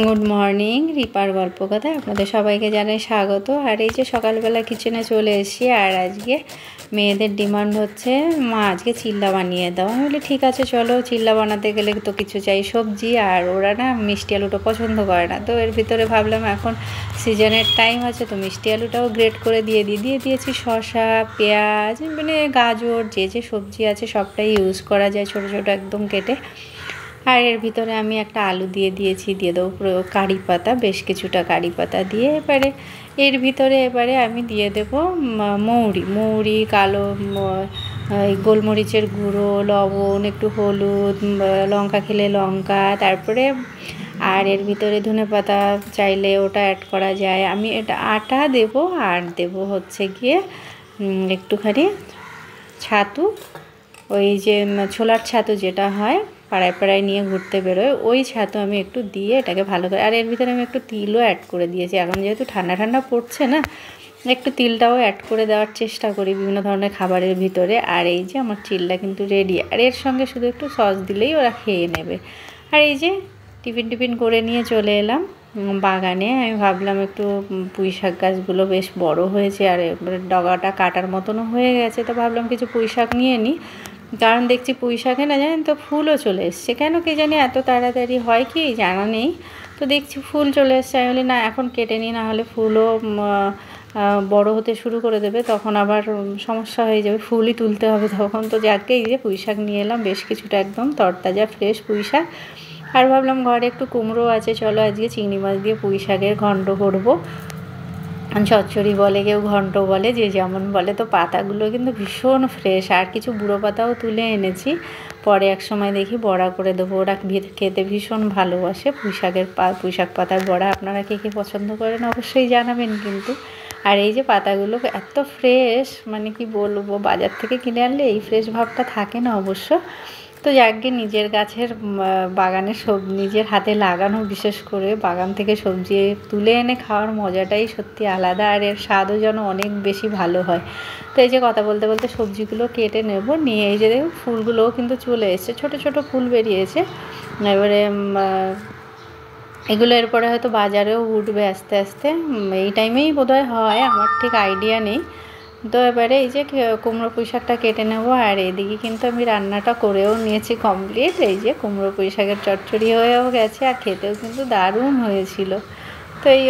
Good morning, reaper গল্প কথা আপনাদের সবাইকে জানাই স্বাগত। আর এই যে সকালবেলা কিচেনে চলে এসেছি, আর আজকে মেয়েদের ডিমান্ড হচ্ছে মা আজকে চিল্লা বানিয়ে দাও। আমি বলি ঠিক আছে চলো, চিল্লা বানাতে গেলে তো কিছু চাই সবজি, আর ওরা না মিষ্টি আলুটা পছন্দ করে না। তো এর ভিতরে ভাবলাম এখন সিজনের টাইম আছে, তো মিষ্টি আলুটাও গ্রেট করে দিয়ে দিয়েছি শসা, পেঁয়াজ, মানে গাজর, যে সবজি আছে সবটাই ইউজ করা যায় ছোটো ছোটো একদম কেটে। আর এর ভিতরে আমি একটা আলু দিয়ে দেবো পুরো কারি পাতা, বেশ কিছুটা কারি পাতা দিয়ে এর ভিতরে আমি দিয়ে দেবো মৌরি, কালো গোলমরিচের গুঁড়ো, লবণ, একটু হলুদ, লঙ্কা খেলে লঙ্কা, তারপরে আর এর ভিতরে ধনেপাতা চাইলে ওটা অ্যাড করা যায়। আমি এটা আটা দেবো, আর দেবো হচ্ছে গিয়ে একটুখানি ছাতু, ওই যে ছোলার ছাতু যেটা হয় পাড়ায় নিয়ে ঘুরতে বেরোয়, ওই ছাতু আমি একটু দিয়ে এটাকে ভালো করে। আর এর ভিতরে আমি একটু তিলও অ্যাড করে দিয়েছি, এখন যেহেতু ঠান্ডা পড়ছে না, একটু তিলটাও অ্যাড করে দেওয়ার চেষ্টা করি বিভিন্ন ধরনের খাবারের ভিতরে। আর এই যে আমার চিল্লা কিন্তু রেডি, আর এর সঙ্গে শুধু একটু সস দিলেই ওরা খেয়ে নেবে। আর এই যে টিফিন করে নিয়ে চলে এলাম বাগানে। আমি ভাবলাম একটু পুঁই শাক গাছগুলো বেশ বড় হয়েছে, আর ডগাটা কাটার মতনও হয়ে গেছে, তো ভাবলাম কিছু পুঁই শাক নিয়ে নিই। কারণ দেখছি পুঁই শাকে না জানেন তো ফুলও চলে এসছে, কেন কে জানি এত তাড়াতাড়ি হয় কি জানা নেই, তো দেখছি ফুল চলে এসছে। আমি বলি না এখন কেটে নিই, না হলে ফুলও বড় হতে শুরু করে দেবে, তখন আবার সমস্যা হয়ে যাবে, ফুলই তুলতে হবে তখন। তো যাকে এই যে পুঁই শাক নিয়ে এলাম বেশ কিছুটা, একদম তরতাজা ফ্রেশ পুঁই শাক। আর ভাবলাম ঘরে একটু কুমড়ো আছে, চলো আজকে চিংড়ি মাছ দিয়ে পুঁই শাকের ঘন্ট করবো। চচ্চড়ি বলে, কেউ ঘন্ট বলে, যে যেমন বলে। তো পাতাগুলো কিন্তু ভীষণ ফ্রেশ, আর কিছু বুড়ো পাতাও তুলে এনেছি, পরে এক সময় দেখি বড়া করে দেবো। ওরা খেতে ভীষণ ভালোবাসে পুঁই শাক পাতার বড়া। আপনারা কে পছন্দ করেন অবশ্যই জানাবেন কিন্তু। আর এই যে পাতাগুলো এত ফ্রেশ, মানে কি বলবো, বাজার থেকে কিনে আনলে এই ফ্রেশ ভাবটা থাকে না অবশ্য। তো যাকে নিজের গাছের বাগানে নিজের হাতে লাগানো, বিশেষ করে বাগান থেকে সবজি তুলে এনে খাওয়ার মজাটাই সত্যি আলাদা, আর এর স্বাদও যেন অনেক বেশি ভালো হয়। তো এই যে কথা বলতে বলতে সবজিগুলো কেটে নেব, নিয়ে এই যে দেখুন ফুলগুলোও কিন্তু চলে এসছে, ছোট ফুল বেরিয়েছে। এবারে এগুলো এরপরে হয়তো বাজারেও উঠবে আস্তে আস্তে, এই টাইমেই বোধহয় হয়, আমার ঠিক আইডিয়া নেই। তো এবারে এই যে কুমড়ো পুঁই শাকটা কেটে নেবো, আর এদিকে কিন্তু আমি রান্নাটা করেও নিয়েছি কমপ্লিট। এই যে কুমড়ো পুঁই শাকের চচ্চড়ি হয়েও গেছে, আর খেতেও কিন্তু দারুণ হয়েছিল। তো এই